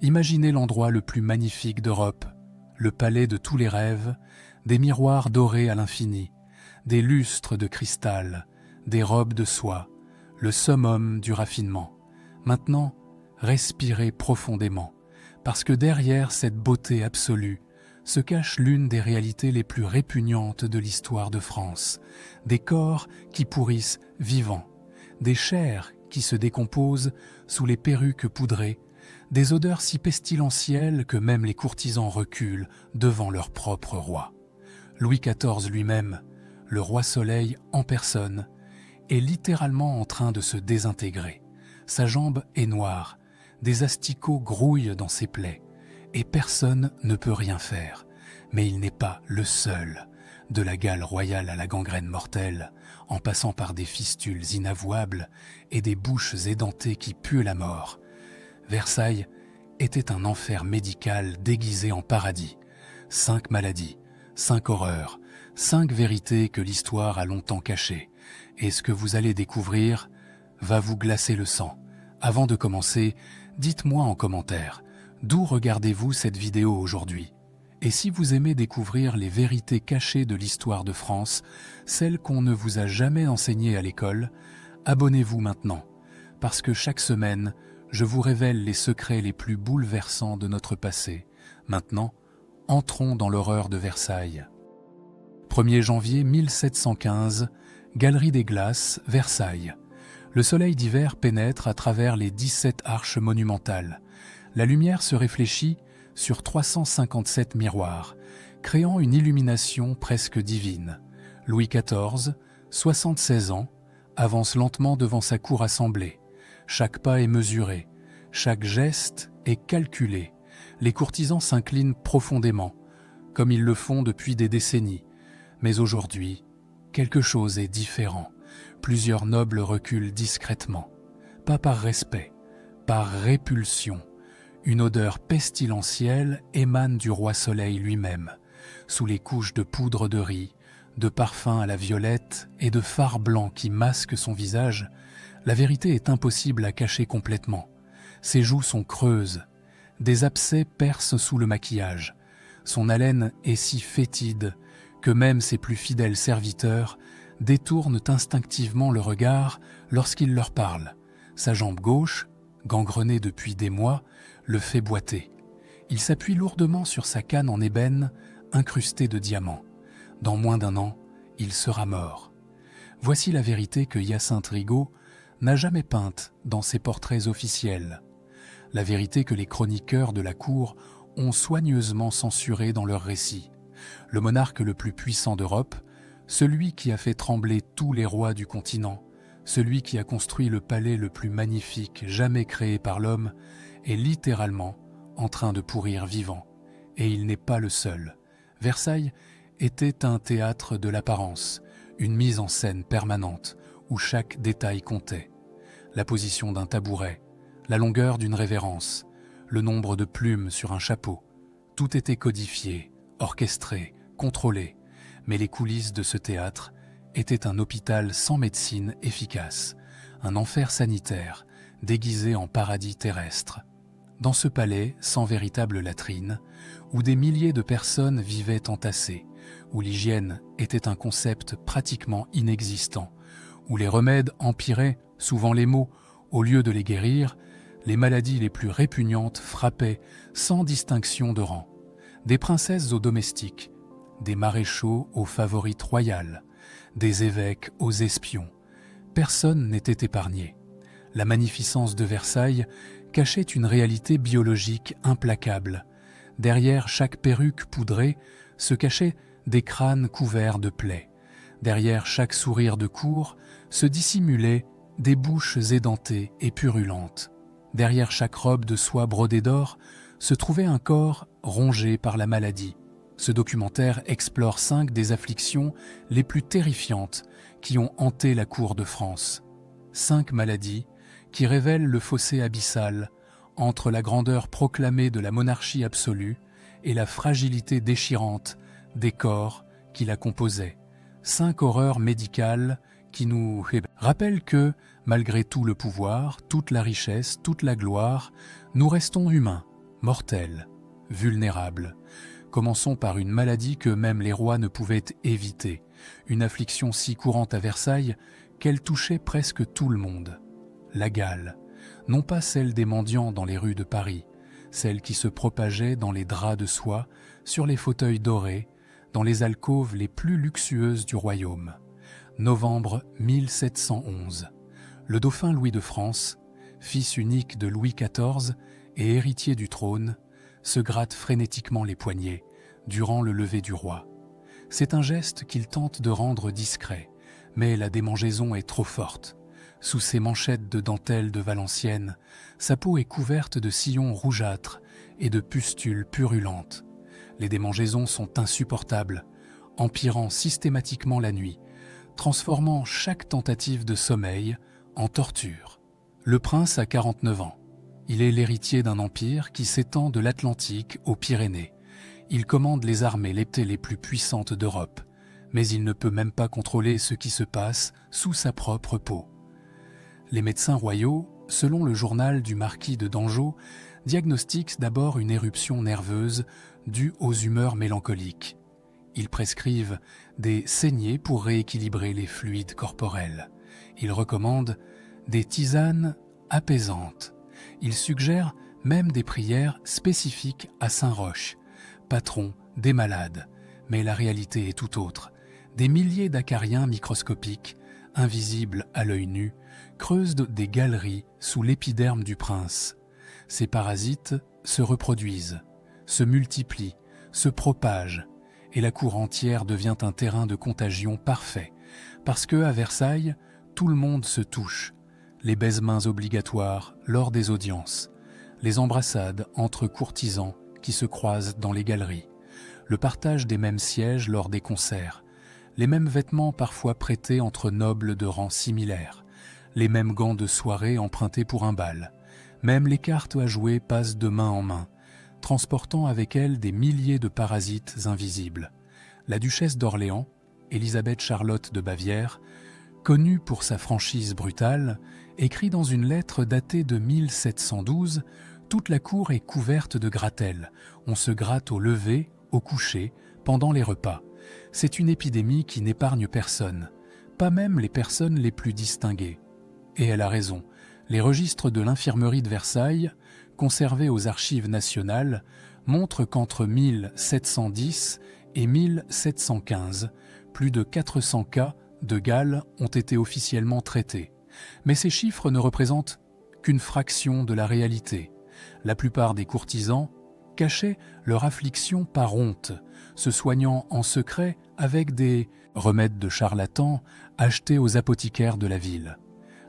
Imaginez l'endroit le plus magnifique d'Europe, le palais de tous les rêves, des miroirs dorés à l'infini, des lustres de cristal, des robes de soie, le summum du raffinement. Maintenant, respirez profondément, parce que derrière cette beauté absolue se cache l'une des réalités les plus répugnantes de l'histoire de France, des corps qui pourrissent vivants, des chairs qui se décomposent sous les perruques poudrées, des odeurs si pestilentielles que même les courtisans reculent devant leur propre roi. Louis XIV lui-même, le roi Soleil en personne, est littéralement en train de se désintégrer. Sa jambe est noire, des asticots grouillent dans ses plaies, et personne ne peut rien faire. Mais il n'est pas le seul. De la gale royale à la gangrène mortelle, en passant par des fistules inavouables et des bouches édentées qui puent la mort. Versailles était un enfer médical déguisé en paradis. 5 maladies, 5 horreurs, 5 vérités que l'histoire a longtemps cachées. Et ce que vous allez découvrir va vous glacer le sang. Avant de commencer, dites-moi en commentaire, d'où regardez-vous cette vidéo aujourd'hui? Et si vous aimez découvrir les vérités cachées de l'histoire de France, celles qu'on ne vous a jamais enseignées à l'école, abonnez-vous maintenant, parce que chaque semaine, je vous révèle les secrets les plus bouleversants de notre passé. Maintenant, entrons dans l'horreur de Versailles. 1er janvier 1715, Galerie des Glaces, Versailles. Le soleil d'hiver pénètre à travers les 17 arches monumentales. La lumière se réfléchit sur 357 miroirs, créant une illumination presque divine. Louis XIV, 76 ans, avance lentement devant sa cour assemblée. Chaque pas est mesuré, chaque geste est calculé. Les courtisans s'inclinent profondément, comme ils le font depuis des décennies. Mais aujourd'hui, quelque chose est différent. Plusieurs nobles reculent discrètement, pas par respect, par répulsion. Une odeur pestilentielle émane du roi Soleil lui-même, sous les couches de poudre de riz, de parfum à la violette et de fard blanc qui masque son visage. La vérité est impossible à cacher complètement. Ses joues sont creuses, des abcès percent sous le maquillage. Son haleine est si fétide que même ses plus fidèles serviteurs détournent instinctivement le regard lorsqu'il leur parle. Sa jambe gauche, gangrenée depuis des mois, le fait boiter. Il s'appuie lourdement sur sa canne en ébène incrustée de diamants. Dans moins d'1 an, il sera mort. Voici la vérité que Hyacinthe Rigaud n'a jamais peinte dans ses portraits officiels. La vérité que les chroniqueurs de la cour ont soigneusement censurée dans leurs récits. Le monarque le plus puissant d'Europe, celui qui a fait trembler tous les rois du continent, celui qui a construit le palais le plus magnifique jamais créé par l'homme, est littéralement en train de pourrir vivant. Et il n'est pas le seul. Versailles était un théâtre de l'apparence, une mise en scène permanente où chaque détail comptait. La position d'un tabouret, la longueur d'une révérence, le nombre de plumes sur un chapeau, tout était codifié, orchestré, contrôlé. Mais les coulisses de ce théâtre étaient un hôpital sans médecine efficace, un enfer sanitaire déguisé en paradis terrestre. Dans ce palais sans véritable latrine, où des milliers de personnes vivaient entassées, où l'hygiène était un concept pratiquement inexistant, où les remèdes empiraient souvent les maux au lieu de les guérir, les maladies les plus répugnantes frappaient sans distinction de rang. Des princesses aux domestiques, des maréchaux aux favorites royales, des évêques aux espions. Personne n'était épargné. La magnificence de Versailles cachait une réalité biologique implacable. Derrière chaque perruque poudrée se cachaient des crânes couverts de plaies. Derrière chaque sourire de cour se dissimulaient des bouches édentées et purulentes. Derrière chaque robe de soie brodée d'or se trouvait un corps rongé par la maladie. Ce documentaire explore 5 des afflictions les plus terrifiantes qui ont hanté la cour de France. 5 maladies qui révèlent le fossé abyssal entre la grandeur proclamée de la monarchie absolue et la fragilité déchirante des corps qui la composaient. 5 horreurs médicales qui nous rappellent que, malgré tout le pouvoir, toute la richesse, toute la gloire, nous restons humains, mortelle, vulnérable. Commençons par une maladie que même les rois ne pouvaient éviter, une affliction si courante à Versailles qu'elle touchait presque tout le monde. La gale, non pas celle des mendiants dans les rues de Paris, celle qui se propageait dans les draps de soie, sur les fauteuils dorés, dans les alcôves les plus luxueuses du royaume. Novembre 1711. Le dauphin Louis de France, fils unique de Louis XIV et héritier du trône, se gratte frénétiquement les poignets durant le lever du roi. C'est un geste qu'il tente de rendre discret, mais la démangeaison est trop forte. Sous ses manchettes de dentelle de Valenciennes, sa peau est couverte de sillons rougeâtres et de pustules purulentes. Les démangeaisons sont insupportables, empirant systématiquement la nuit, transformant chaque tentative de sommeil en torture. Le prince a 49 ans. Il est l'héritier d'un empire qui s'étend de l'Atlantique aux Pyrénées. Il commande les armées les plus puissantes d'Europe, mais il ne peut même pas contrôler ce qui se passe sous sa propre peau. Les médecins royaux, selon le journal du marquis de Dangeau, diagnostiquent d'abord une éruption nerveuse due aux humeurs mélancoliques. Ils prescrivent des saignées pour rééquilibrer les fluides corporels. Ils recommandent des tisanes apaisantes. Ils suggèrent même des prières spécifiques à Saint-Roch, patron des malades. Mais la réalité est tout autre. Des milliers d'acariens microscopiques, invisibles à l'œil nu, creusent des galeries sous l'épiderme du prince. Ces parasites se reproduisent, se multiplient, se propagent, et la cour entière devient un terrain de contagion parfait, parce que, à Versailles, tout le monde se touche. Les baise-mains obligatoires lors des audiences, les embrassades entre courtisans qui se croisent dans les galeries, le partage des mêmes sièges lors des concerts, les mêmes vêtements parfois prêtés entre nobles de rang similaires, les mêmes gants de soirée empruntés pour un bal. Même les cartes à jouer passent de main en main, transportant avec elles des milliers de parasites invisibles. La duchesse d'Orléans, Élisabeth Charlotte de Bavière, connue pour sa franchise brutale, écrit dans une lettre datée de 1712 « Toute la cour est couverte de gratelles. On se gratte au lever, au coucher, pendant les repas. C'est une épidémie qui n'épargne personne, pas même les personnes les plus distinguées. » Et elle a raison. Les registres de l'infirmerie de Versailles, conservés aux archives nationales, montrent qu'entre 1710 et 1715, plus de 400 cas de gale ont été officiellement traités. Mais ces chiffres ne représentent qu'une fraction de la réalité. La plupart des courtisans cachaient leur affliction par honte, se soignant en secret avec des remèdes de charlatans achetés aux apothicaires de la ville.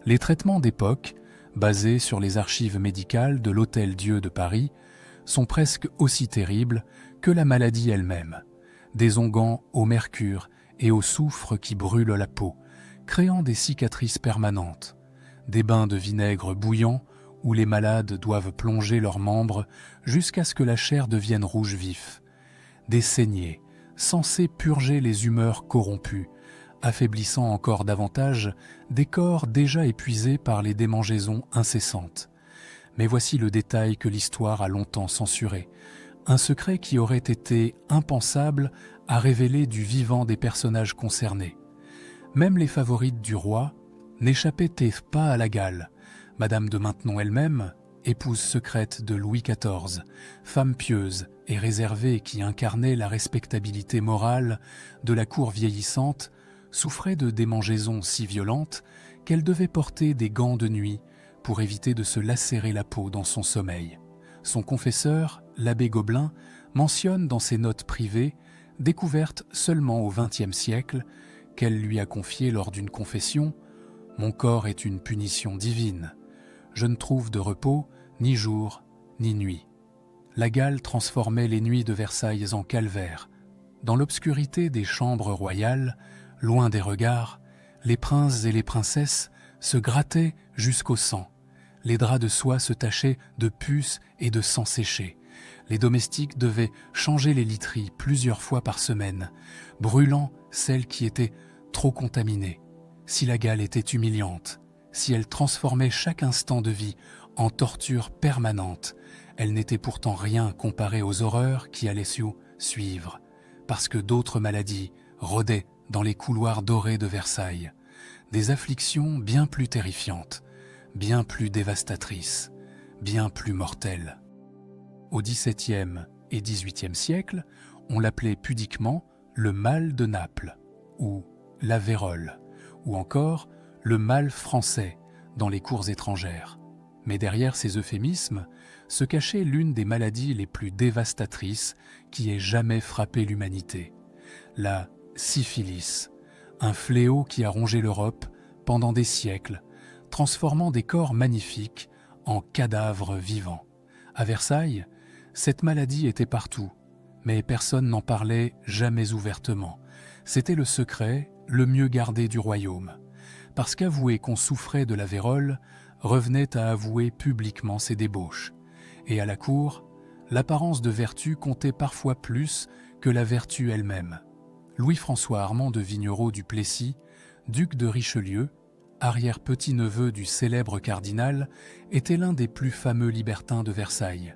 Les traitements d'époque, basés sur les archives médicales de l'Hôtel-Dieu de Paris, sont presque aussi terribles que la maladie elle-même. Des onguents au mercure et au soufre qui brûlent la peau, créant des cicatrices permanentes. Des bains de vinaigre bouillant où les malades doivent plonger leurs membres jusqu'à ce que la chair devienne rouge vif. Des saignées, censées purger les humeurs corrompues, affaiblissant encore davantage des corps déjà épuisés par les démangeaisons incessantes. Mais voici le détail que l'histoire a longtemps censuré, un secret qui aurait été impensable à révéler du vivant des personnages concernés. Même les favorites du roi n'échappaient pas à la gale. Madame de Maintenon elle-même, épouse secrète de Louis XIV, femme pieuse et réservée qui incarnait la respectabilité morale de la cour vieillissante, souffrait de démangeaisons si violentes qu'elle devait porter des gants de nuit pour éviter de se lacérer la peau dans son sommeil. Son confesseur, l'abbé Gobelin, mentionne dans ses notes privées, découvertes seulement au XXe siècle, qu'elle lui a confiées lors d'une confession « Mon corps est une punition divine. Je ne trouve de repos ni jour ni nuit. » La gale transformait les nuits de Versailles en calvaire. Dans l'obscurité des chambres royales, loin des regards, les princes et les princesses se grattaient jusqu'au sang. Les draps de soie se tachaient de puces et de sang séché. Les domestiques devaient changer les literies plusieurs fois par semaine, brûlant celles qui étaient trop contaminées. Si la gale était humiliante, si elle transformait chaque instant de vie en torture permanente. Elle n'était pourtant rien comparée aux horreurs qui allaient suivre, parce que d'autres maladies rôdaient dans les couloirs dorés de Versailles. Des afflictions bien plus terrifiantes, bien plus dévastatrices, bien plus mortelles. Au XVIIe et XVIIIe siècle, on l'appelait pudiquement le mal de Naples, ou la vérole, ou encore le mal français dans les cours étrangères. Mais derrière ces euphémismes se cachait l'une des maladies les plus dévastatrices qui ait jamais frappé l'humanité, la syphilis, un fléau qui a rongé l'Europe pendant des siècles, transformant des corps magnifiques en cadavres vivants. À Versailles, cette maladie était partout, mais personne n'en parlait jamais ouvertement. C'était le secret le mieux gardé du royaume, parce qu'avouer qu'on souffrait de la vérole revenait à avouer publiquement ses débauches. Et à la cour, l'apparence de vertu comptait parfois plus que la vertu elle-même. Louis-François Armand de Vignerot du Plessis, duc de Richelieu, arrière-petit-neveu du célèbre cardinal, était l'un des plus fameux libertins de Versailles.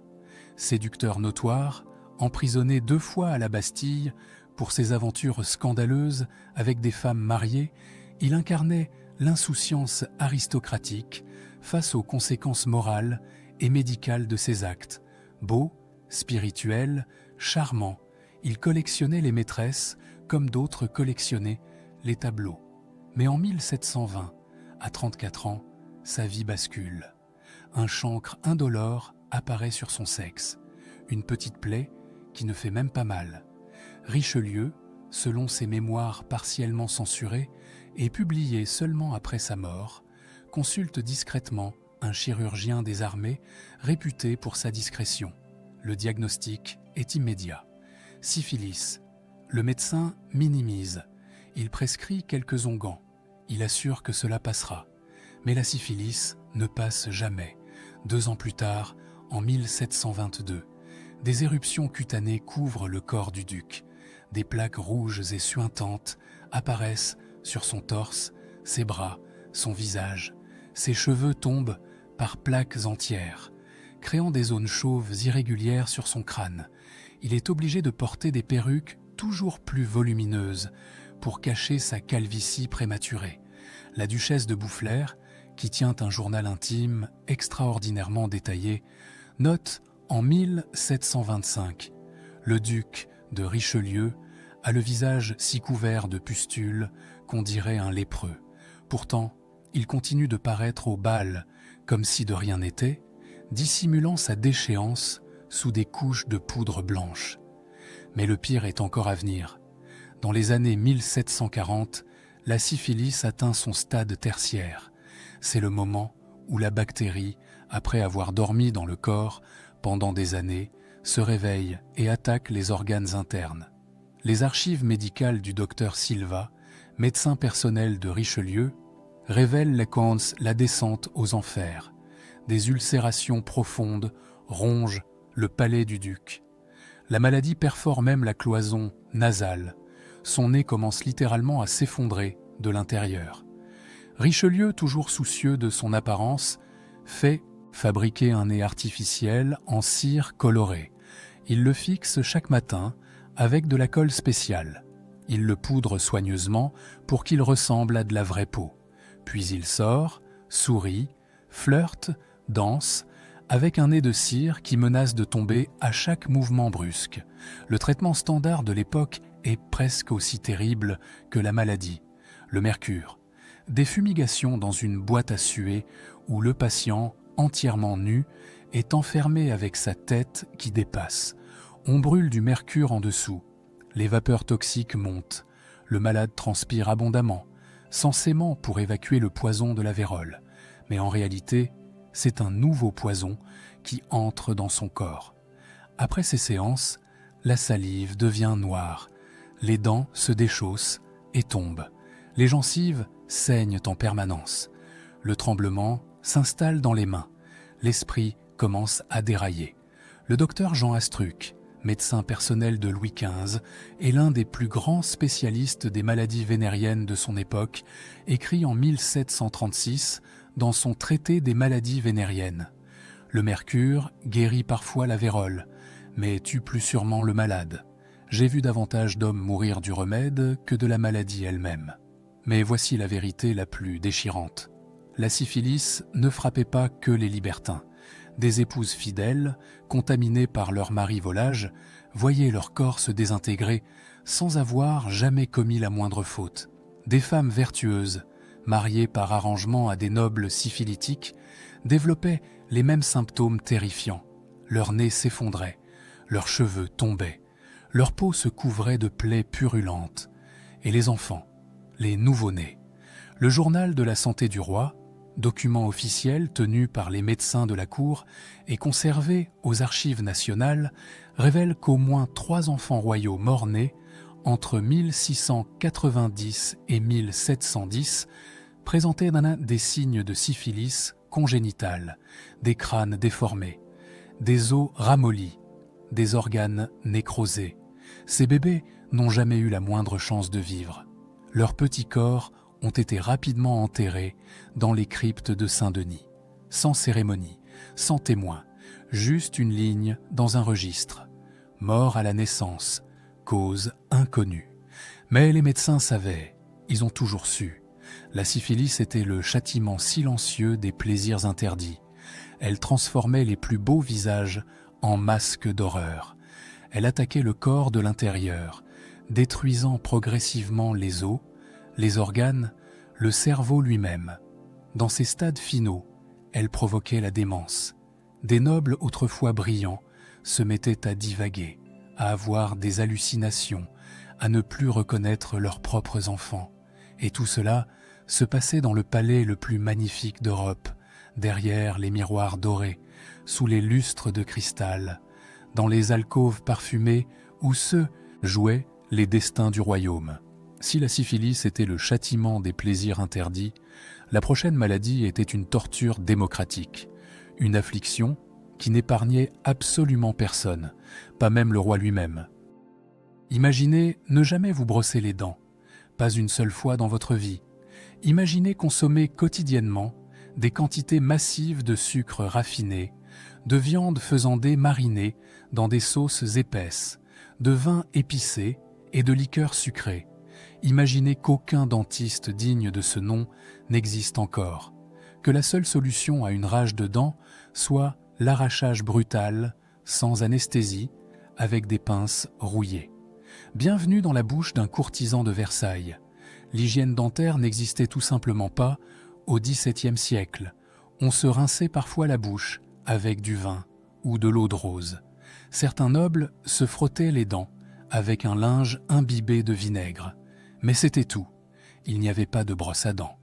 Séducteur notoire, emprisonné 2 fois à la Bastille pour ses aventures scandaleuses avec des femmes mariées, il incarnait l'insouciance aristocratique face aux conséquences morales et médicales de ses actes. Beau, spirituel, charmant, il collectionnait les maîtresses comme d'autres collectionnaient les tableaux. Mais en 1720, à 34 ans, sa vie bascule. Un chancre indolore apparaît sur son sexe, une petite plaie qui ne fait même pas mal. Richelieu, selon ses mémoires partiellement censurés et publiés seulement après sa mort, consulte discrètement un chirurgien des armées réputé pour sa discrétion. Le diagnostic est immédiat. Syphilis. Le médecin minimise. Il prescrit quelques onguents. Il assure que cela passera. Mais la syphilis ne passe jamais. 2 ans plus tard, en 1722, des éruptions cutanées couvrent le corps du duc. Des plaques rouges et suintantes apparaissent sur son torse, ses bras, son visage. Ses cheveux tombent par plaques entières, créant des zones chauves irrégulières sur son crâne. Il est obligé de porter des perruques toujours plus volumineuses pour cacher sa calvitie prématurée. La duchesse de Boufflers, qui tient un journal intime extraordinairement détaillé, note en 1725 « Le duc de Richelieu a le visage si couvert de pustules qu'on dirait un lépreux. Pourtant, il continue de paraître au bal comme si de rien n'était, dissimulant sa déchéance sous des couches de poudre blanche. Mais le pire est encore à venir. Dans les années 1740, la syphilis atteint son stade tertiaire. C'est le moment où la bactérie, après avoir dormi dans le corps pendant des années, se réveille et attaque les organes internes. Les archives médicales du docteur Silva, médecin personnel de Richelieu, révèlent la descente aux enfers. Des ulcérations profondes rongent le palais du duc. La maladie perfore même la cloison nasale. Son nez commence littéralement à s'effondrer de l'intérieur. Richelieu, toujours soucieux de son apparence, fait fabriquer un nez artificiel en cire colorée. Il le fixe chaque matin avec de la colle spéciale. Il le poudre soigneusement pour qu'il ressemble à de la vraie peau. Puis il sort, sourit, flirte, danse, avec un nez de cire qui menace de tomber à chaque mouvement brusque. Le traitement standard de l'époque est presque aussi terrible que la maladie. Le mercure. Des fumigations dans une boîte à suer où le patient, entièrement nu, est enfermé avec sa tête qui dépasse. On brûle du mercure en dessous. Les vapeurs toxiques montent. Le malade transpire abondamment, censément pour évacuer le poison de la vérole. Mais en réalité, c'est un nouveau poison qui entre dans son corps. Après ces séances, la salive devient noire. Les dents se déchaussent et tombent. Les gencives saignent en permanence. Le tremblement s'installe dans les mains. L'esprit commence à dérailler. Le docteur Jean Astruc, médecin personnel de Louis XV, est l'un des plus grands spécialistes des maladies vénériennes de son époque, écrit en 1736 dans son traité des maladies vénériennes. Le mercure guérit parfois la vérole, mais tue plus sûrement le malade. J'ai vu davantage d'hommes mourir du remède que de la maladie elle-même. Mais voici la vérité la plus déchirante. La syphilis ne frappait pas que les libertins. Des épouses fidèles, contaminées par leur mari volage, voyaient leur corps se désintégrer sans avoir jamais commis la moindre faute. Des femmes vertueuses, mariées par arrangement à des nobles syphilitiques, développaient les mêmes symptômes terrifiants. Leur nez s'effondrait, leurs cheveux tombaient, leur peau se couvrait de plaies purulentes. Et les enfants, les nouveau-nés. Le journal de la santé du roi, document officiel tenu par les médecins de la cour et conservé aux archives nationales, révèle qu'au moins 3 enfants royaux morts-nés, entre 1690 et 1710, présentaient des signes de syphilis congénitale, des crânes déformés, des os ramollis, des organes nécrosés. Ces bébés n'ont jamais eu la moindre chance de vivre. Leurs petits corps ont été rapidement enterrés dans les cryptes de Saint-Denis, sans cérémonie, sans témoin, juste une ligne dans un registre. Mort à la naissance, cause inconnue. Mais les médecins savaient, ils ont toujours su. La syphilis était le châtiment silencieux des plaisirs interdits. Elle transformait les plus beaux visages en masques d'horreur. Elle attaquait le corps de l'intérieur, détruisant progressivement les os, les organes, le cerveau lui-même. Dans ces stades finaux, elle provoquait la démence. Des nobles autrefois brillants se mettaient à divaguer, à avoir des hallucinations, à ne plus reconnaître leurs propres enfants. Et tout cela se passait dans le palais le plus magnifique d'Europe, derrière les miroirs dorés, sous les lustres de cristal, dans les alcôves parfumées où se jouaient les destins du royaume. Si la syphilis était le châtiment des plaisirs interdits, la prochaine maladie était une torture démocratique, une affliction qui n'épargnait absolument personne, pas même le roi lui-même. Imaginez ne jamais vous brosser les dents, pas une seule fois dans votre vie. Imaginez consommer quotidiennement des quantités massives de sucre raffiné, de viande faisandée marinée dans des sauces épaisses, de vin épicé et de liqueurs sucrées. Imaginez qu'aucun dentiste digne de ce nom n'existe encore, que la seule solution à une rage de dents soit l'arrachage brutal, sans anesthésie, avec des pinces rouillées. Bienvenue dans la bouche d'un courtisan de Versailles. L'hygiène dentaire n'existait tout simplement pas au XVIIe siècle. On se rinçait parfois la bouche avec du vin ou de l'eau de rose. Certains nobles se frottaient les dents avec un linge imbibé de vinaigre. Mais c'était tout. Il n'y avait pas de brosse à dents,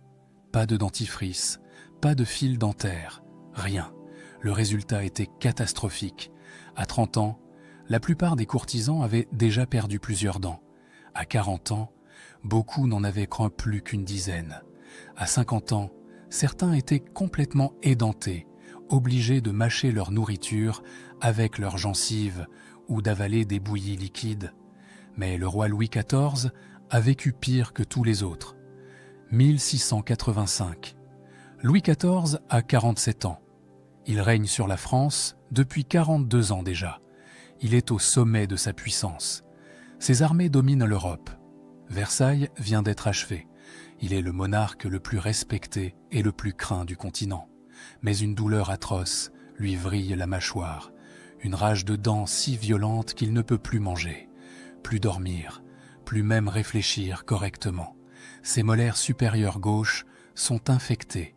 pas de dentifrice, pas de fil dentaire, rien. Le résultat était catastrophique. À 30 ans, la plupart des courtisans avaient déjà perdu plusieurs dents. À 40 ans, beaucoup n'en avaient plus qu'une dizaine. À 50 ans, certains étaient complètement édentés, obligés de mâcher leur nourriture avec leurs gencives ou d'avaler des bouillies liquides. Mais le roi Louis XIV a vécu pire que tous les autres. 1685. Louis XIV a 47 ans. Il règne sur la France depuis 42 ans déjà. Il est au sommet de sa puissance. Ses armées dominent l'Europe. Versailles vient d'être achevé. Il est le monarque le plus respecté et le plus craint du continent. Mais une douleur atroce lui vrille la mâchoire. Une rage de dents si violente qu'il ne peut plus manger, plus dormir, plus même réfléchir correctement. Ses molaires supérieures gauches sont infectées.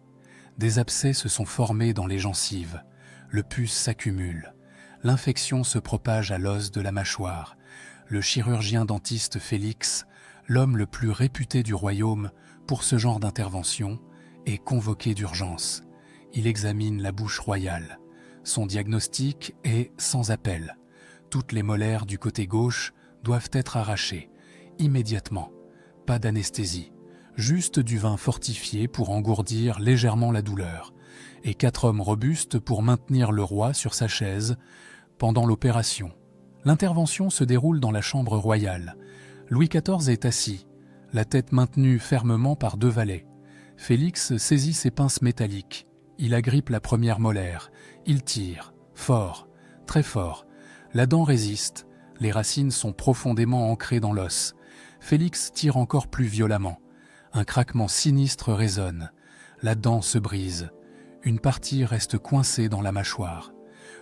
Des abcès se sont formés dans les gencives. Le pus s'accumule. L'infection se propage à l'os de la mâchoire. Le chirurgien dentiste Félix, l'homme le plus réputé du royaume pour ce genre d'intervention, est convoqué d'urgence. Il examine la bouche royale. Son diagnostic est sans appel. Toutes les molaires du côté gauche doivent être arrachées, immédiatement. Pas d'anesthésie, juste du vin fortifié pour engourdir légèrement la douleur, et 4 hommes robustes pour maintenir le roi sur sa chaise pendant l'opération. L'intervention se déroule dans la chambre royale. Louis XIV est assis, la tête maintenue fermement par 2 valets. Félix saisit ses pinces métalliques. Il agrippe la première molaire, il tire, fort, très fort. La dent résiste, les racines sont profondément ancrées dans l'os. Félix tire encore plus violemment. Un craquement sinistre résonne. La dent se brise. Une partie reste coincée dans la mâchoire.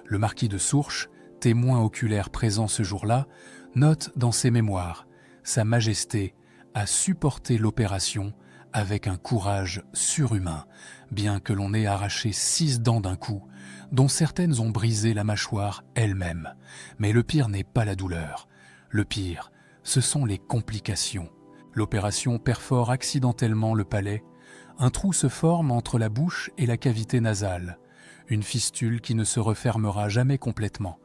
Le marquis de Sourches, témoin oculaire présent ce jour-là, note dans ses mémoires « Sa Majesté a supporté l'opération avec un courage surhumain, bien que l'on ait arraché 6 dents d'un coup, dont certaines ont brisé la mâchoire elle-même. Mais le pire n'est pas la douleur. Le pire, ce sont les complications. L'opération perfore accidentellement le palais. Un trou se forme entre la bouche et la cavité nasale, une fistule qui ne se refermera jamais complètement.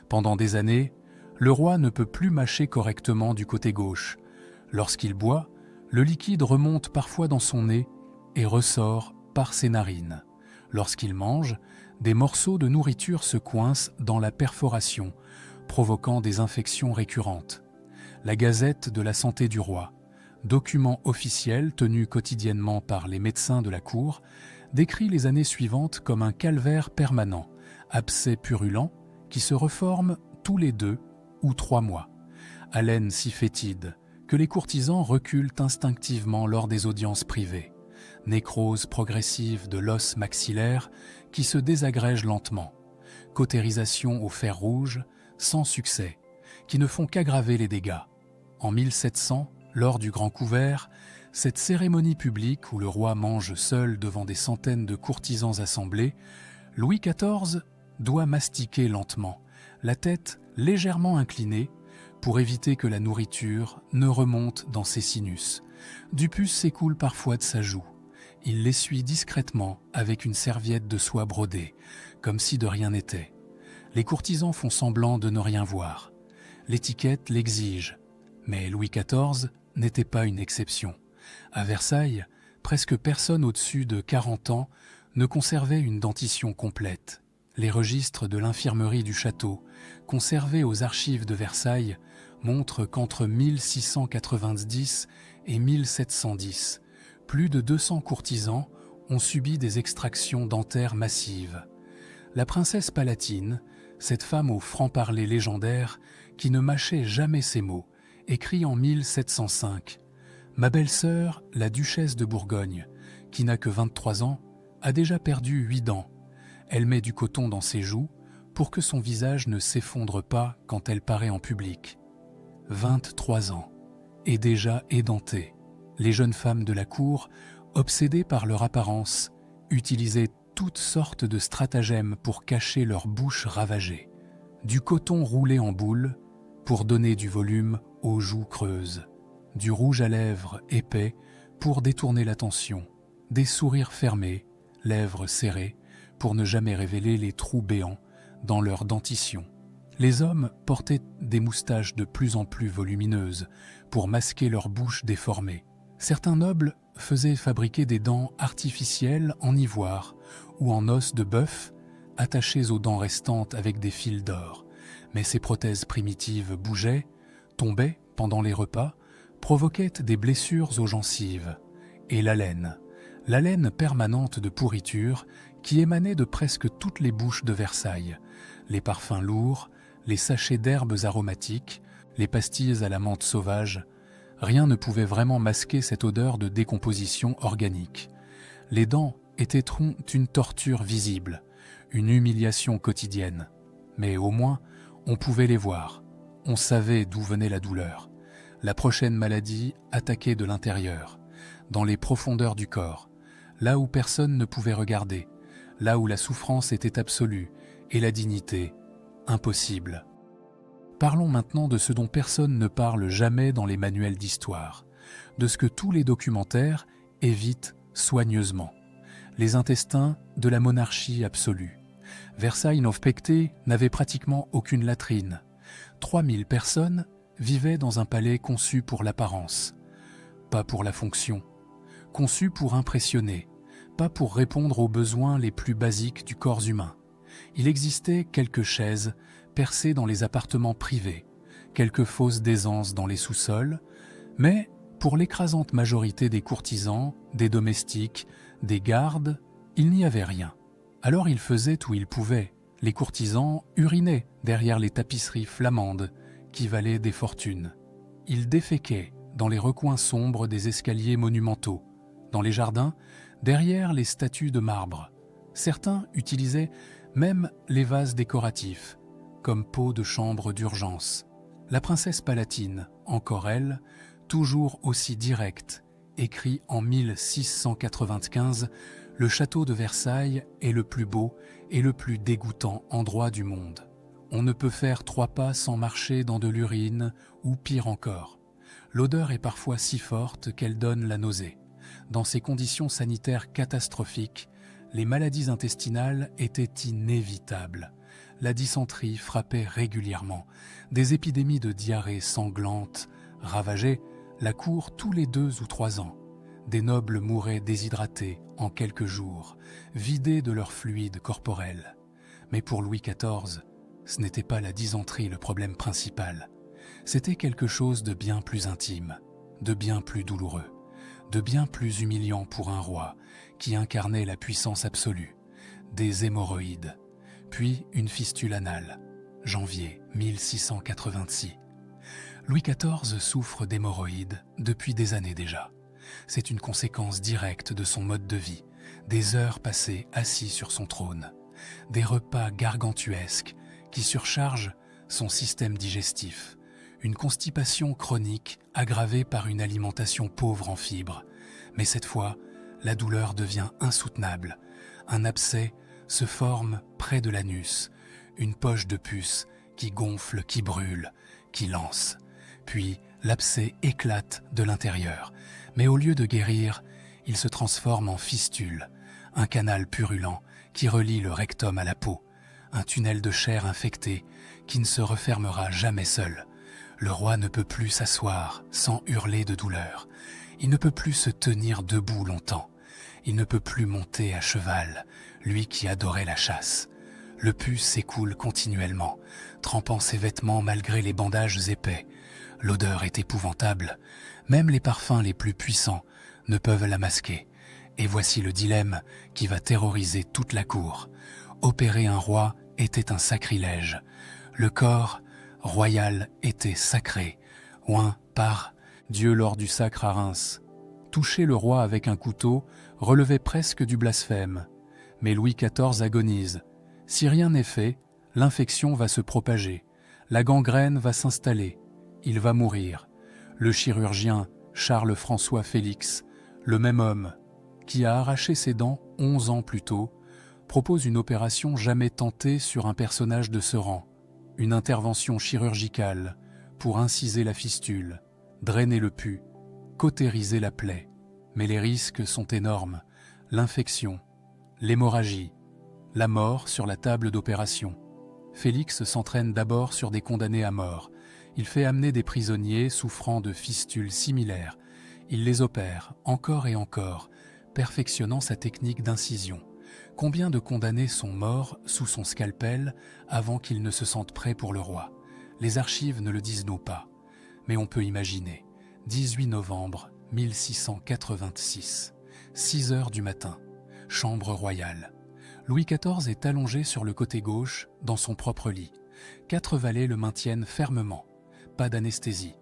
Pendant des années, le roi ne peut plus mâcher correctement du côté gauche. Lorsqu'il boit, le liquide remonte parfois dans son nez et ressort par ses narines. Lorsqu'il mange, des morceaux de nourriture se coincent dans la perforation, provoquant des infections récurrentes. La Gazette de la santé du roi, document officiel tenu quotidiennement par les médecins de la cour, décrit les années suivantes comme un calvaire permanent, abcès purulent, qui se reforme tous les 2 ou 3 mois. Haleine si fétide que les courtisans reculent instinctivement lors des audiences privées. Nécrose progressive de l'os maxillaire qui se désagrège lentement. Cautérisation au fer rouge, sans succès, qui ne font qu'aggraver les dégâts. En 1700, lors du Grand Couvert, cette cérémonie publique où le roi mange seul devant des centaines de courtisans assemblés, Louis XIV doit mastiquer lentement, la tête légèrement inclinée, pour éviter que la nourriture ne remonte dans ses sinus. Du pus s'écoule parfois de sa joue. Il l'essuie discrètement avec une serviette de soie brodée, comme si de rien n'était. Les courtisans font semblant de ne rien voir. L'étiquette l'exige, mais Louis XIV n'était pas une exception. À Versailles, presque personne au-dessus de 40 ans ne conservait une dentition complète. Les registres de l'infirmerie du château, conservés aux archives de Versailles, montrent qu'entre 1690 et 1710, plus de 200 courtisans ont subi des extractions dentaires massives. La princesse palatine, cette femme au franc-parler légendaire qui ne mâchait jamais ses mots, écrit en 1705 « Ma belle-sœur, la duchesse de Bourgogne, qui n'a que 23 ans, a déjà perdu 8 dents. Elle met du coton dans ses joues pour que son visage ne s'effondre pas quand elle paraît en public. 23 ans, et déjà édentée. Les jeunes femmes de la cour, obsédées par leur apparence, utilisaient toutes sortes de stratagèmes pour cacher leur bouche ravagée. Du coton roulé en boule pour donner du volume aux joues creuses, du rouge à lèvres épais pour détourner l'attention, des sourires fermés, lèvres serrées, pour ne jamais révéler les trous béants dans leur dentition. Les hommes portaient des moustaches de plus en plus volumineuses pour masquer leur bouche déformée. Certains nobles faisaient fabriquer des dents artificielles en ivoire ou en os de bœuf attachées aux dents restantes avec des fils d'or. Mais ces prothèses primitives bougeaient, tombaient pendant les repas, provoquaient des blessures aux gencives. Et la laine permanente de pourriture qui émanait de presque toutes les bouches de Versailles, les parfums lourds, les sachets d'herbes aromatiques, les pastilles à la menthe sauvage, rien ne pouvait vraiment masquer cette odeur de décomposition organique. Les dents étaient une torture visible, une humiliation quotidienne. Mais au moins, on pouvait les voir. On savait d'où venait la douleur. La prochaine maladie attaquait de l'intérieur, dans les profondeurs du corps, là où personne ne pouvait regarder, là où la souffrance était absolue et la dignité impossible. Parlons maintenant de ce dont personne ne parle jamais dans les manuels d'histoire, de ce que tous les documentaires évitent soigneusement. Les intestins de la monarchie absolue. Versailles Novpecté n'avait pratiquement aucune latrine. 3000 personnes vivaient dans un palais conçu pour l'apparence, pas pour la fonction, conçu pour impressionner, pas pour répondre aux besoins les plus basiques du corps humain. Il existait quelques chaises percées dans les appartements privés, quelques fausses d'aisance dans les sous-sols, mais pour l'écrasante majorité des courtisans, des domestiques, des gardes, il n'y avait rien. Alors il faisait où il pouvait. Les courtisans urinaient derrière les tapisseries flamandes qui valaient des fortunes. Il déféquait dans les recoins sombres des escaliers monumentaux, dans les jardins, derrière les statues de marbre. Certains utilisaient même les vases décoratifs, comme pots de chambre d'urgence. La princesse palatine, encore elle, toujours aussi directe, écrit en 1695 « Le château de Versailles est le plus beau et le plus dégoûtant endroit du monde. On ne peut faire 3 pas sans marcher dans de l'urine ou pire encore. L'odeur est parfois si forte qu'elle donne la nausée. Dans ces conditions sanitaires catastrophiques, les maladies intestinales étaient inévitables. La dysenterie frappait régulièrement. Des épidémies de diarrhée sanglante ravageaient la cour tous les 2 ou 3 ans. Des nobles mouraient déshydratés en quelques jours, vidés de leur fluide corporel. Mais pour Louis XIV, ce n'était pas la dysenterie le problème principal. C'était quelque chose de bien plus intime, de bien plus douloureux, de bien plus humiliant pour un roi qui incarnait la puissance absolue, des hémorroïdes, puis une fistule anale, janvier 1686. Louis XIV souffre d'hémorroïdes depuis des années déjà. C'est une conséquence directe de son mode de vie, des heures passées assis sur son trône, des repas gargantuesques qui surchargent son système digestif, une constipation chronique aggravée par une alimentation pauvre en fibres. Mais cette fois, la douleur devient insoutenable. Un abcès se forme près de l'anus, une poche de pus qui gonfle, qui brûle, qui lance. Puis l'abcès éclate de l'intérieur, mais au lieu de guérir, il se transforme en fistule, un canal purulent qui relie le rectum à la peau, un tunnel de chair infectée qui ne se refermera jamais seul. Le roi ne peut plus s'asseoir sans hurler de douleur. Il ne peut plus se tenir debout longtemps. Il ne peut plus monter à cheval, lui qui adorait la chasse. Le pus s'écoule continuellement, trempant ses vêtements malgré les bandages épais. L'odeur est épouvantable. Même les parfums les plus puissants ne peuvent la masquer. Et voici le dilemme qui va terroriser toute la cour. Opérer un roi était un sacrilège. Le corps royal était sacré, oint par Dieu lors du sacre à Reims. Toucher le roi avec un couteau relevait presque du blasphème. Mais Louis XIV agonise. Si rien n'est fait, l'infection va se propager. La gangrène va s'installer. Il va mourir. Le chirurgien Charles-François Félix, le même homme qui a arraché ses dents 11 ans plus tôt, propose une opération jamais tentée sur un personnage de ce rang. Une intervention chirurgicale pour inciser la fistule, drainer le pus, cautériser la plaie. Mais les risques sont énormes. L'infection, l'hémorragie, la mort sur la table d'opération. Félix s'entraîne d'abord sur des condamnés à mort. Il fait amener des prisonniers souffrant de fistules similaires. Il les opère encore et encore, perfectionnant sa technique d'incision. Combien de condamnés sont morts sous son scalpel avant qu'ils ne se sentent prêts pour le roi? Les archives ne le disent nous pas, mais on peut imaginer. 18 novembre 1686, 6 heures du matin, chambre royale. Louis XIV est allongé sur le côté gauche, dans son propre lit. 4 valets le maintiennent fermement. Pas d'anesthésie,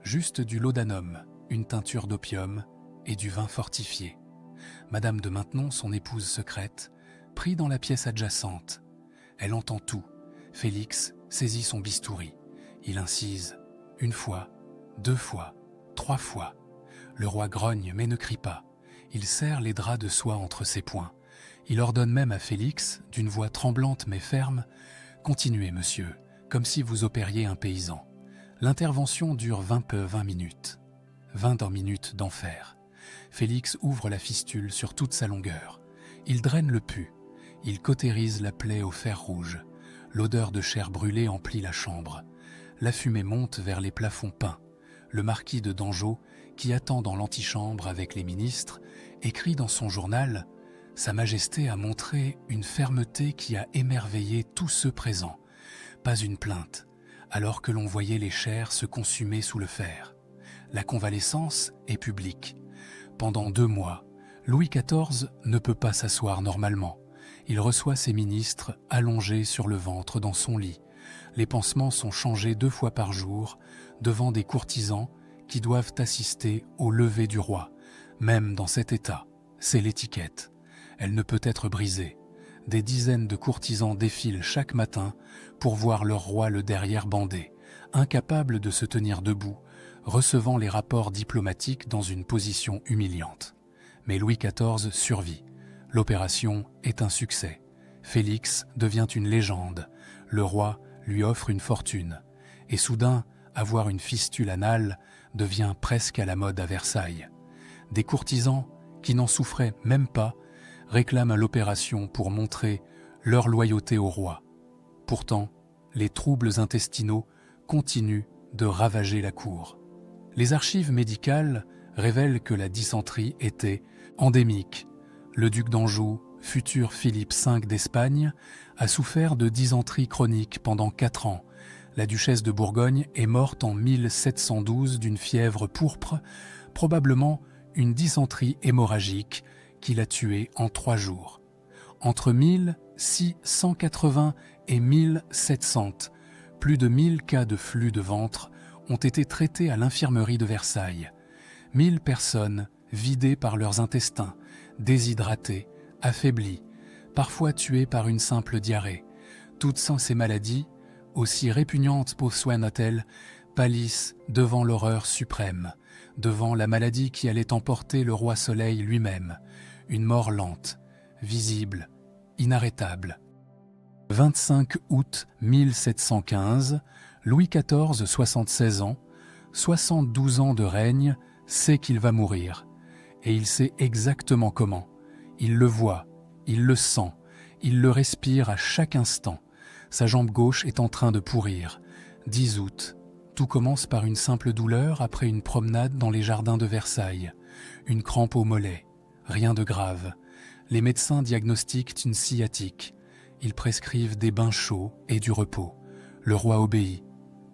juste du laudanum, une teinture d'opium et du vin fortifié. Madame de Maintenon, son épouse secrète, prie dans la pièce adjacente. Elle entend tout. Félix saisit son bistouri. Il incise 1 fois, 2 fois, 3 fois. Le roi grogne mais ne crie pas. Il serre les draps de soie entre ses poings. Il ordonne même à Félix, d'une voix tremblante mais ferme, « Continuez, monsieur, comme si vous opériez un paysan. » L'intervention dure 20 minutes. 20 minutes d'enfer. Félix ouvre la fistule sur toute sa longueur. Il draine le pus. Il cautérise la plaie au fer rouge. L'odeur de chair brûlée emplit la chambre. La fumée monte vers les plafonds peints. Le marquis de Dangeau, qui attend dans l'antichambre avec les ministres, écrit dans son journal « Sa Majesté a montré une fermeté qui a émerveillé tous ceux présents. Pas une plainte, alors que l'on voyait les chairs se consumer sous le fer. La convalescence est publique. Pendant 2 mois, Louis XIV ne peut pas s'asseoir normalement. Il reçoit ses ministres allongés sur le ventre dans son lit. Les pansements sont changés 2 fois par jour devant des courtisans qui doivent assister au lever du roi. Même dans cet état, c'est l'étiquette. Elle ne peut être brisée. Des dizaines de courtisans défilent chaque matin pour voir leur roi le derrière bandé, incapable de se tenir debout, recevant les rapports diplomatiques dans une position humiliante. Mais Louis XIV survit. L'opération est un succès. Félix devient une légende. Le roi lui offre une fortune. Et soudain, avoir une fistule anale devient presque à la mode à Versailles. Des courtisans, qui n'en souffraient même pas, réclament l'opération pour montrer leur loyauté au roi. Pourtant, les troubles intestinaux continuent de ravager la cour. Les archives médicales révèlent que la dysenterie était endémique. Le duc d'Anjou, futur Philippe V d'Espagne, a souffert de dysenterie chronique pendant 4 ans. La duchesse de Bourgogne est morte en 1712 d'une fièvre pourpre, probablement une dysenterie hémorragique qui l'a tuée en 3 jours. Entre 1680 et 1700, plus de 1000 cas de flux de ventre ont été traités à l'infirmerie de Versailles. 1000 personnes vidées par leurs intestins, déshydratées, affaiblies, parfois tuées par une simple diarrhée. Toutes ces maladies, aussi répugnantes soient-elles, pâlissent devant l'horreur suprême, devant la maladie qui allait emporter le roi Soleil lui-même, une mort lente, visible, inarrêtable. 25 août 1715, Louis XIV, 76 ans, 72 ans de règne, sait qu'il va mourir. Et il sait exactement comment. Il le voit, il le sent, il le respire à chaque instant. Sa jambe gauche est en train de pourrir. 10 août. Tout commence par une simple douleur après une promenade dans les jardins de Versailles. Une crampe au mollet. Rien de grave. Les médecins diagnostiquent une sciatique. Ils prescrivent des bains chauds et du repos. Le roi obéit.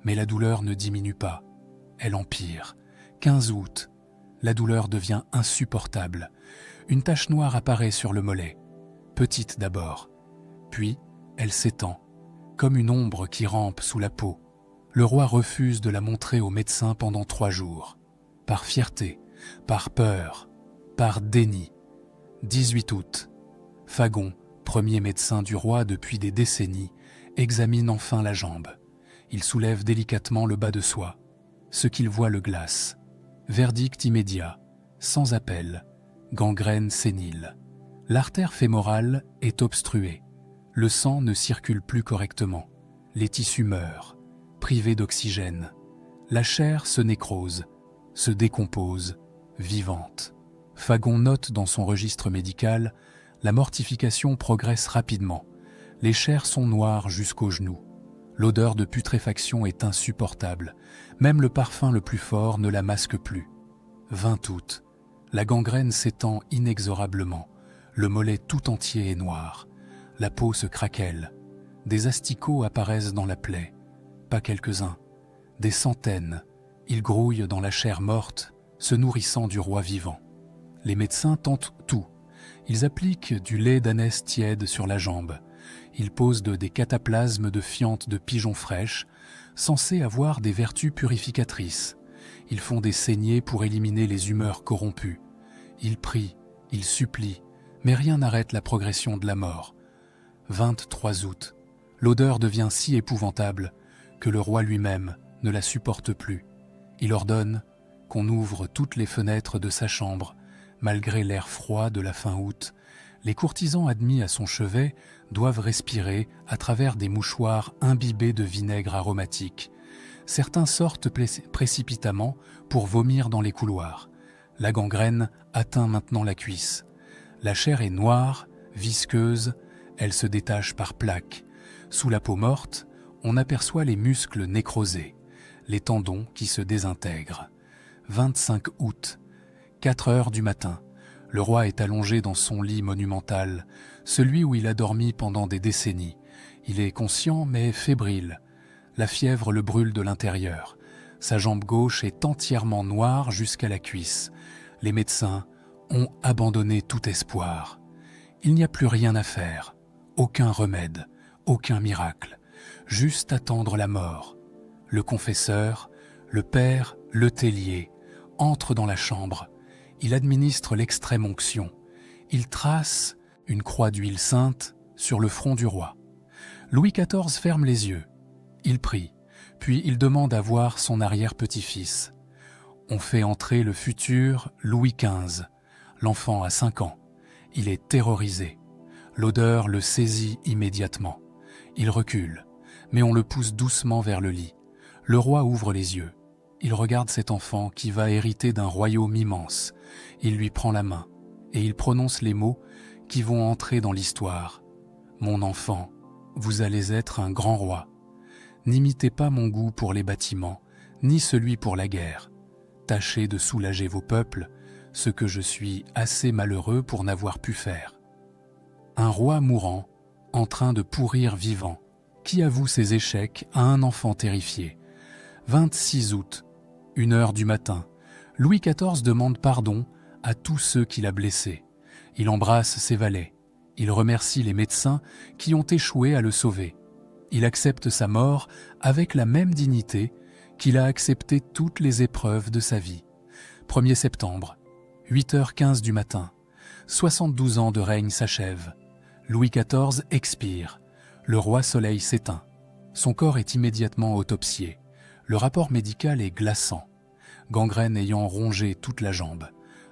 Mais la douleur ne diminue pas. Elle empire. 15 août. La douleur devient insupportable. Une tache noire apparaît sur le mollet. Petite d'abord. Puis, elle s'étend, comme une ombre qui rampe sous la peau. Le roi refuse de la montrer aux médecins pendant 3 jours. Par fierté, par peur, par déni. 18 août. Fagon, premier médecin du roi depuis des décennies, examine enfin la jambe. Il soulève délicatement le bas de soie. Ce qu'il voit le glace. Verdict immédiat, sans appel, gangrène sénile. L'artère fémorale est obstruée. Le sang ne circule plus correctement. Les tissus meurent, privés d'oxygène. La chair se nécrose, se décompose, vivante. Fagon note dans son registre médical, la mortification progresse rapidement. Les chairs sont noires jusqu'aux genoux. L'odeur de putréfaction est insupportable. Même le parfum le plus fort ne la masque plus. 20 août. La gangrène s'étend inexorablement. Le mollet tout entier est noir. La peau se craquelle. Des asticots apparaissent dans la plaie. Pas quelques-uns. Des centaines. Ils grouillent dans la chair morte, se nourrissant du roi vivant. Les médecins tentent tout. Ils appliquent du lait d'ânesse tiède sur la jambe. Ils posent des cataplasmes de fientes de pigeons fraîches, censés avoir des vertus purificatrices. Ils font des saignées pour éliminer les humeurs corrompues. Ils prient, ils supplient, mais rien n'arrête la progression de la mort. 23 août. L'odeur devient si épouvantable que le roi lui-même ne la supporte plus. Il ordonne qu'on ouvre toutes les fenêtres de sa chambre, malgré l'air froid de la fin août. Les courtisans admis à son chevet doivent respirer à travers des mouchoirs imbibés de vinaigre aromatique. Certains sortent précipitamment pour vomir dans les couloirs. La gangrène atteint maintenant la cuisse. La chair est noire, visqueuse, elle se détache par plaques. Sous la peau morte, on aperçoit les muscles nécrosés, les tendons qui se désintègrent. 25 août, 4 heures du matin. Le roi est allongé dans son lit monumental, celui où il a dormi pendant des décennies. Il est conscient mais fébrile. La fièvre le brûle de l'intérieur. Sa jambe gauche est entièrement noire jusqu'à la cuisse. Les médecins ont abandonné tout espoir. Il n'y a plus rien à faire. aucun remède, aucun miracle, juste attendre la mort. Le confesseur, le père Letellier, entre dans la chambre. Il administre l'extrême onction. Il trace une croix d'huile sainte sur le front du roi. Louis XIV ferme les yeux. Il prie, puis il demande à voir son arrière-petit-fils. On fait entrer le futur Louis XV. L'enfant a 5 ans. Il est terrorisé. L'odeur le saisit immédiatement. Il recule, mais on le pousse doucement vers le lit. Le roi ouvre les yeux. Il regarde cet enfant qui va hériter d'un royaume immense. Il lui prend la main et il prononce les mots qui vont entrer dans l'histoire. « Mon enfant, vous allez être un grand roi. N'imitez pas mon goût pour les bâtiments, ni celui pour la guerre. Tâchez de soulager vos peuples, ce que je suis assez malheureux pour n'avoir pu faire. » Un roi mourant, en train de pourrir vivant, qui avoue ses échecs à un enfant terrifié. 26 août, 1h du matin, Louis XIV demande pardon à tous ceux qu'il a blessés. Il embrasse ses valets. Il remercie les médecins qui ont échoué à le sauver. Il accepte sa mort avec la même dignité qu'il a accepté toutes les épreuves de sa vie. 1er septembre, 8h15 du matin, 72 ans de règne s'achèvent. Louis XIV expire. Le roi Soleil s'éteint. Son corps est immédiatement autopsié. Le rapport médical est glaçant. Gangrène ayant rongé toute la jambe,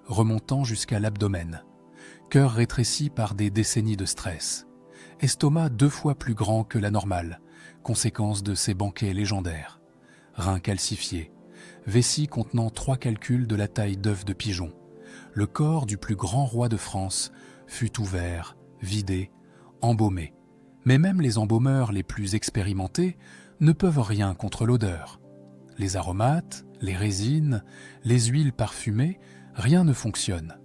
remontant jusqu'à l'abdomen. Cœur rétréci par des décennies de stress. Estomac 2 fois plus grand que la normale, conséquence de ces banquets légendaires. Reins calcifiés. Vessie contenant 3 calculs de la taille d'œufs de pigeon. Le corps du plus grand roi de France fut ouvert, vidé, embaumé. Mais même les embaumeurs les plus expérimentés ne peuvent rien contre l'odeur. Les aromates, les résines, les huiles parfumées, rien ne fonctionne.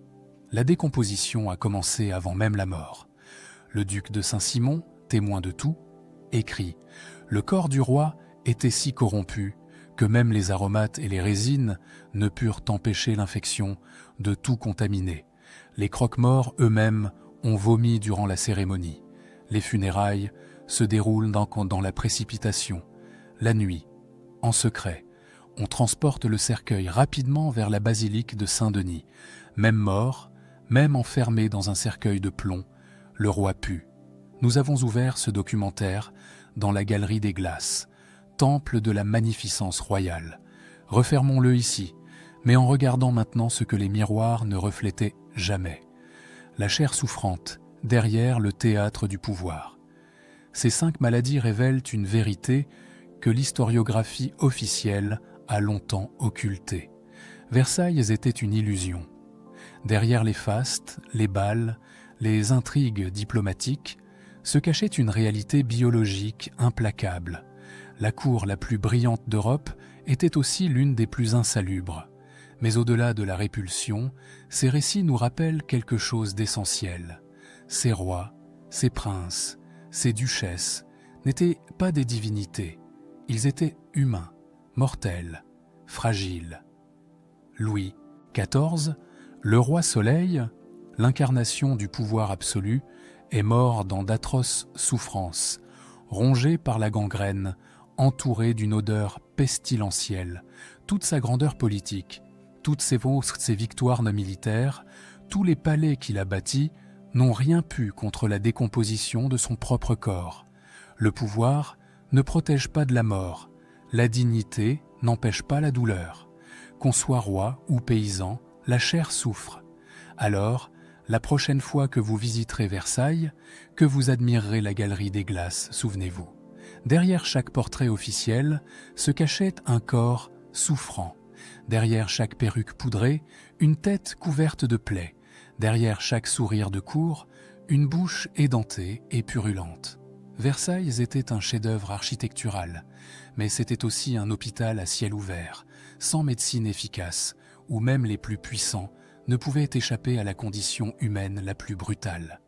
La décomposition a commencé avant même la mort. Le duc de Saint-Simon, témoin de tout, écrit « Le corps du roi était si corrompu que même les aromates et les résines ne purent empêcher l'infection de tout contaminer. Les croque-morts eux-mêmes ont vomi durant la cérémonie. Les funérailles se déroulent dans la précipitation. La nuit, en secret, on transporte le cercueil rapidement vers la basilique de Saint-Denis. Même mort, même enfermé dans un cercueil de plomb, le roi pue. Nous avons ouvert ce documentaire dans la Galerie des Glaces, temple de la magnificence royale. Refermons-le ici, mais en regardant maintenant ce que les miroirs ne reflétaient jamais. La chair souffrante, derrière le théâtre du pouvoir. Ces 5 maladies révèlent une vérité que l'historiographie officielle a longtemps occultée. Versailles était une illusion. Derrière les fastes, les bals, les intrigues diplomatiques, se cachait une réalité biologique implacable. La cour la plus brillante d'Europe était aussi l'une des plus insalubres. Mais au-delà de la répulsion, ces récits nous rappellent quelque chose d'essentiel. Ces rois, ces princes, ces duchesses n'étaient pas des divinités. Ils étaient humains, mortels, fragiles. Louis XIV, le roi Soleil, l'incarnation du pouvoir absolu, est mort dans d'atroces souffrances, rongé par la gangrène, entouré d'une odeur pestilentielle. Toute sa grandeur politique, toutes ses victoires militaires, tous les palais qu'il a bâtis n'ont rien pu contre la décomposition de son propre corps. Le pouvoir ne protège pas de la mort, la dignité n'empêche pas la douleur. Qu'on soit roi ou paysan, la chair souffre. Alors, la prochaine fois que vous visiterez Versailles, que vous admirerez la Galerie des Glaces, souvenez-vous. Derrière chaque portrait officiel se cachait un corps souffrant. Derrière chaque perruque poudrée, une tête couverte de plaies. Derrière chaque sourire de cour, une bouche édentée et purulente. Versailles était un chef-d'œuvre architectural, mais c'était aussi un hôpital à ciel ouvert, sans médecine efficace, où même les plus puissants ne pouvaient échapper à la condition humaine la plus brutale.